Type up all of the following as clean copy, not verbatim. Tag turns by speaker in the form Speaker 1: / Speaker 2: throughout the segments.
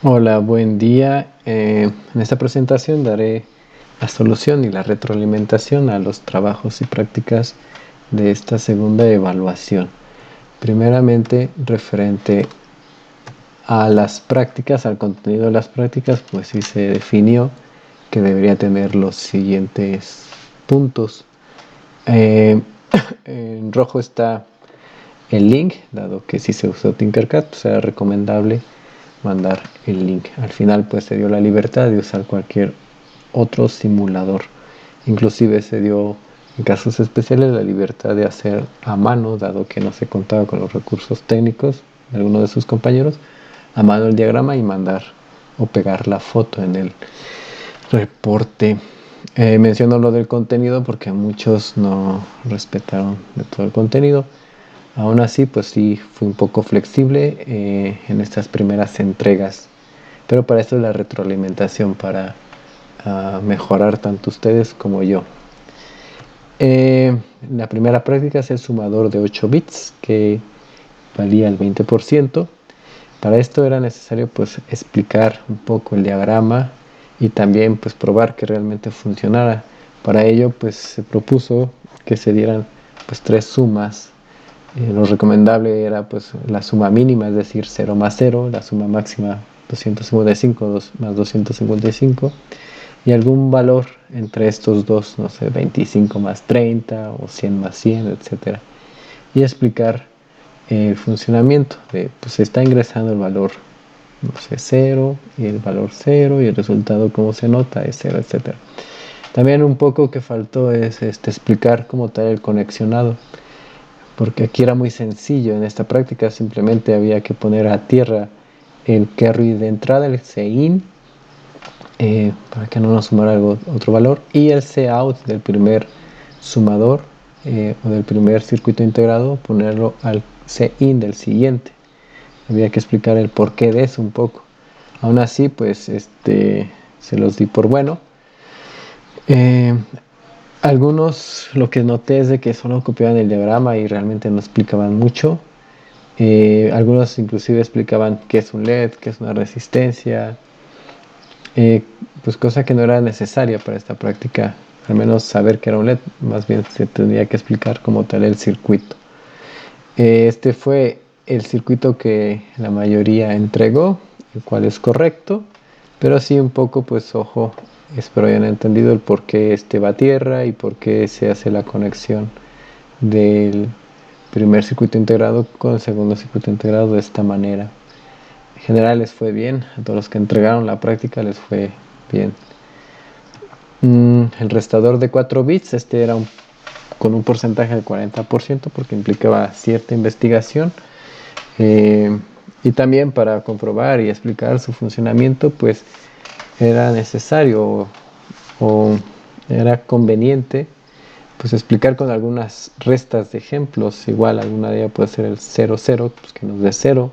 Speaker 1: Hola, buen día. En esta presentación daré la solución y la retroalimentación a los trabajos y prácticas de esta segunda evaluación. Primeramente, referente a las prácticas, al contenido de las prácticas, pues sí se definió que debería tener los siguientes puntos. Eh, en rojo está el link, dado que si se usó Tinkercad, pues era recomendable mandar el link. Al final pues se dio la libertad de usar cualquier otro simulador. Inclusive se dio en casos especiales la libertad de hacer a mano, dado que no se contaba con los recursos técnicos de alguno de sus compañeros, a mano el diagrama y mandar o pegar la foto en el reporte. Menciono lo del contenido porque muchos no respetaron de todo el contenido. Aún así, pues sí, fui un poco flexible en estas primeras entregas. Pero para esto es la retroalimentación, para mejorar tanto ustedes como yo. La primera práctica es el sumador de 8 bits, que valía el 20%. Para esto era necesario pues explicar un poco el diagrama y también pues probar que realmente funcionara. Para ello pues se propuso que se dieran pues 3 sumas. Lo recomendable era pues la suma mínima, es decir, 0 más 0, la suma máxima 255 más 255 y algún valor entre estos dos, no sé, 25 más 30 o 100 más 100, etcétera. Y explicar el funcionamiento de, pues se está ingresando el valor, no sé, 0 y el valor 0 y el resultado como se nota es 0, etcétera. También un poco que faltó es explicar cómo tal el conexionado, porque aquí era muy sencillo en esta práctica, simplemente había que poner a tierra el carry de entrada, el CIN, para que no nos sumara otro valor, y el cout del primer sumador o del primer circuito integrado, ponerlo al CIN del siguiente. Había que explicar el porqué de eso un poco. Aún así, pues se los di por bueno. Algunos lo que noté es de que solo copiaban el diagrama y realmente no explicaban mucho. Algunos inclusive explicaban qué es un LED, qué es una resistencia, pues cosa que no era necesaria para esta práctica, al menos saber que era un LED, más bien se tendría que explicar como tal el circuito. Este fue el circuito que la mayoría entregó, el cual es correcto, pero sí un poco, pues ojo, espero hayan entendido el por qué este va a tierra y por qué se hace la conexión del primer circuito integrado con el segundo circuito integrado de esta manera. En general les fue bien, a todos los que entregaron la práctica les fue bien. El restador de 4 bits, este era con un porcentaje del 40% porque implicaba cierta investigación. Y también para comprobar y explicar su funcionamiento, pues era necesario o era conveniente pues explicar con algunas restas de ejemplos. Igual alguna de ellas puede ser el 0, 0, pues que nos dé 0.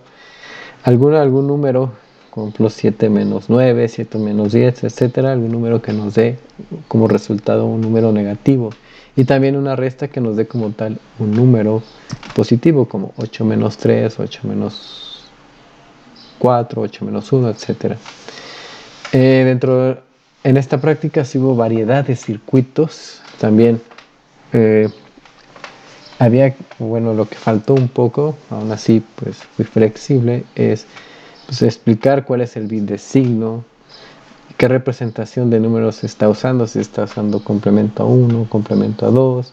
Speaker 1: Algún número, por ejemplo 7 menos 9, 7 menos 10, etcétera, algún número que nos dé como resultado un número negativo. Y también una resta que nos dé como tal un número positivo, como 8 menos 3, 8 menos 4, 8 menos 1, etcétera. En esta práctica sí hubo variedad de circuitos. También lo que faltó un poco, aún así pues fui flexible, es pues, explicar cuál es el bit de signo, qué representación de números se está usando, si está usando complemento a 1, complemento a 2.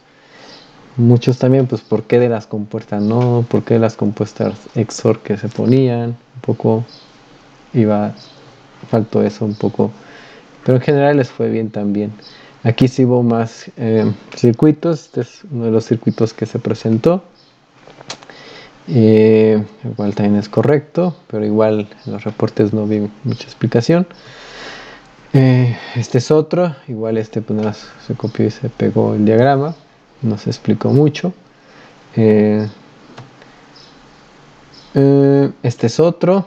Speaker 1: Muchos también, pues, por qué de las compuertas no, por qué de las compuestas XOR que se ponían, un poco faltó eso un poco, pero en general les fue bien también. Aquí sí hubo más circuitos, este es uno de los circuitos que se presentó. Igual también es correcto, pero igual en los reportes no vi mucha explicación. Este es otro, igual pues se copió y se pegó el diagrama, no se explicó mucho. Este es otro.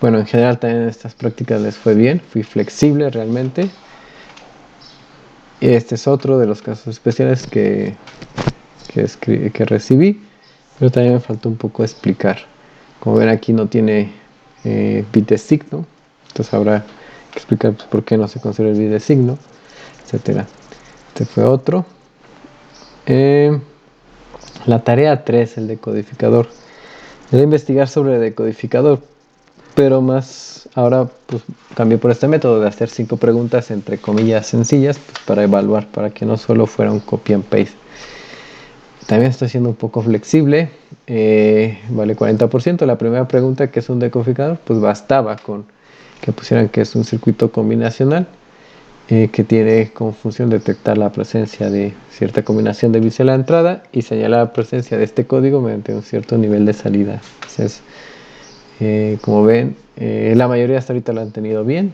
Speaker 1: Bueno, en general también en estas prácticas les fue bien, fui flexible realmente. Este es otro de los casos especiales que recibí, pero también me faltó un poco explicar. Como ven, aquí no tiene bit de signo. Entonces habrá que explicar pues, por qué no se considera el bit de signo, etcétera. Este fue otro. La tarea 3, el decodificador. Era investigar sobre el decodificador, pero más ahora pues cambié por este método de hacer 5 preguntas entre comillas sencillas pues, para evaluar, para que no solo fuera un copy and paste. También estoy siendo un poco flexible, vale 40%. La primera pregunta, que es un decodificador, pues bastaba con que pusieran que es un circuito combinacional que tiene como función detectar la presencia de cierta combinación de bits en la entrada y señalar la presencia de este código mediante un cierto nivel de salida. Entonces, como ven, la mayoría hasta ahorita lo han tenido bien.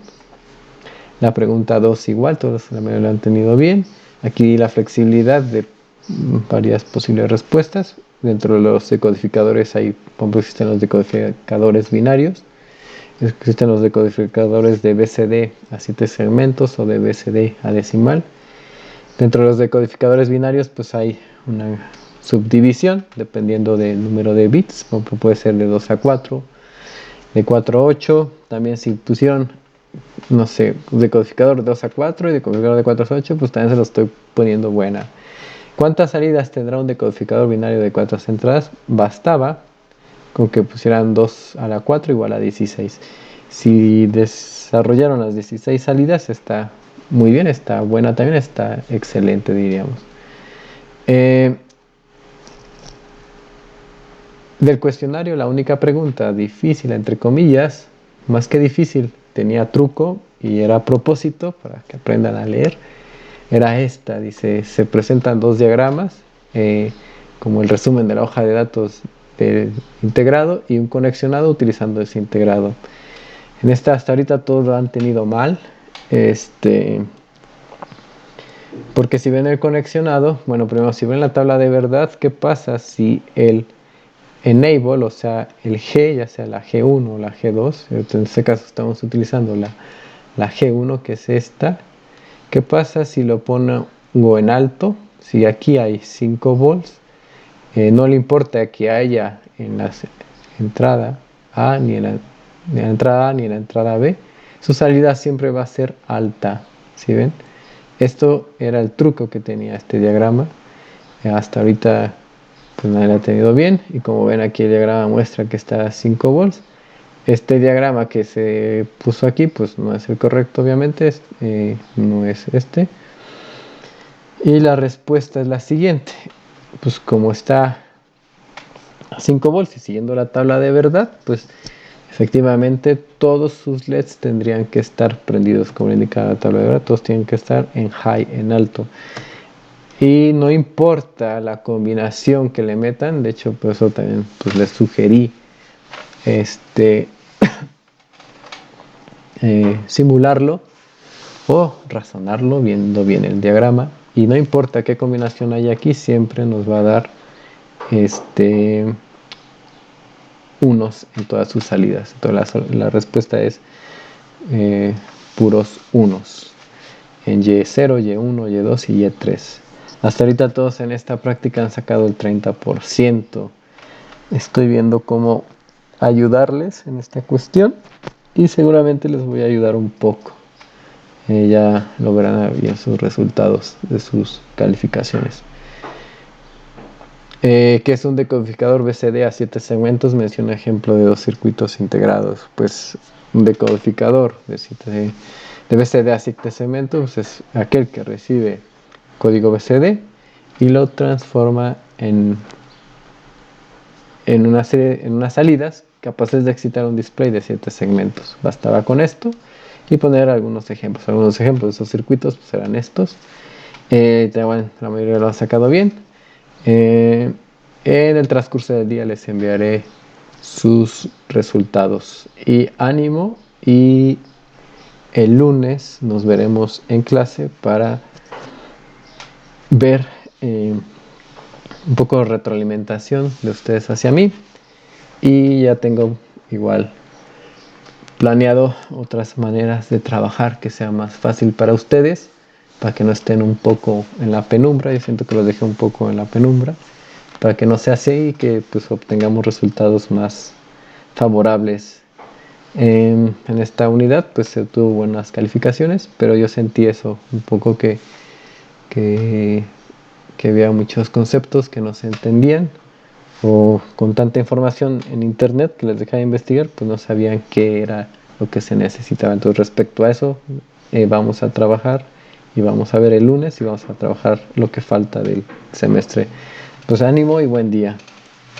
Speaker 1: La pregunta 2 igual, todos la mayoría lo han tenido bien. Aquí la flexibilidad de varias posibles respuestas. Dentro de los decodificadores hay, por ejemplo, existen los decodificadores binarios, existen los decodificadores de BCD a 7 segmentos o de BCD a decimal. Dentro de los decodificadores binarios pues hay una subdivisión dependiendo del número de bits, por ejemplo, puede ser de 2 a 4, de 4 a 8. También si pusieron, no sé, decodificador de 2 a 4 y decodificador de 4 a 8, pues también se lo estoy poniendo buena. ¿Cuántas salidas tendrá un decodificador binario de 4 entradas? Bastaba con que pusieran 2 a la 4 igual a 16. Si desarrollaron las 16 salidas, está muy bien, está buena también, está excelente, diríamos. Del cuestionario, la única pregunta difícil, entre comillas, más que difícil, tenía truco y era a propósito para que aprendan a leer. Era esta, dice, se presentan 2 diagramas, como el resumen de la hoja de datos del integrado y un conexionado utilizando ese integrado. En esta hasta ahorita todos lo han tenido mal, porque si ven el conexionado, bueno, primero si ven la tabla de verdad, ¿qué pasa si el enable, o sea, el G, ya sea la G1 o la G2, en este caso estamos utilizando la G1, que es esta? ¿Qué pasa si lo pongo en alto? Si aquí hay 5 volts, no le importa que haya en la entrada A, ni en la entrada A, ni en la entrada B, su salida siempre va a ser alta. ¿Sí ven? Esto era el truco que tenía este diagrama. Hasta ahorita pues nadie lo ha tenido bien, y como ven aquí el diagrama muestra que está a 5 volts. Este diagrama que se puso aquí pues no es el correcto, obviamente, no es este. Y la respuesta es la siguiente: pues como está a 5 volts y siguiendo la tabla de verdad, pues efectivamente todos sus LEDs tendrían que estar prendidos como indica la tabla de verdad, todos tienen que estar en high, en alto. Y no importa la combinación que le metan, de hecho por eso también pues les sugerí simularlo o razonarlo viendo bien el diagrama, y no importa qué combinación hay aquí, siempre nos va a dar unos en todas sus salidas. Entonces la respuesta es puros unos en Y0, Y1, Y2 y Y3. Hasta ahorita todos en esta práctica han sacado el 30%. Estoy viendo cómo ayudarles en esta cuestión y seguramente les voy a ayudar un poco. Ya lo verán bien sus resultados de sus calificaciones. ¿Qué es un decodificador BCD a 7 segmentos? Menciona ejemplo de 2 circuitos integrados. Pues un decodificador de BCD a 7 segmentos es aquel que recibe código BCD y lo transforma en unas salidas capaces de excitar un display de 7 segmentos. Bastaba con esto y poner algunos ejemplos. Algunos ejemplos de esos circuitos pues, serán estos. La mayoría lo han sacado bien. En el transcurso del día les enviaré sus resultados. Y ánimo, y el lunes nos veremos en clase para ver un poco de retroalimentación de ustedes hacia mí. Y ya tengo igual planeado otras maneras de trabajar que sea más fácil para ustedes, para que no estén un poco en la penumbra. Yo siento que los dejé un poco en la penumbra, para que no sea así y que pues obtengamos resultados más favorables En esta unidad pues se obtuvo buenas calificaciones, pero yo sentí eso un poco que, que había muchos conceptos que no se entendían, o con tanta información en internet que les dejaba investigar, pues no sabían qué era lo que se necesitaba. Entonces, respecto a eso, vamos a trabajar y vamos a ver el lunes y vamos a trabajar lo que falta del semestre. Pues ánimo y buen día.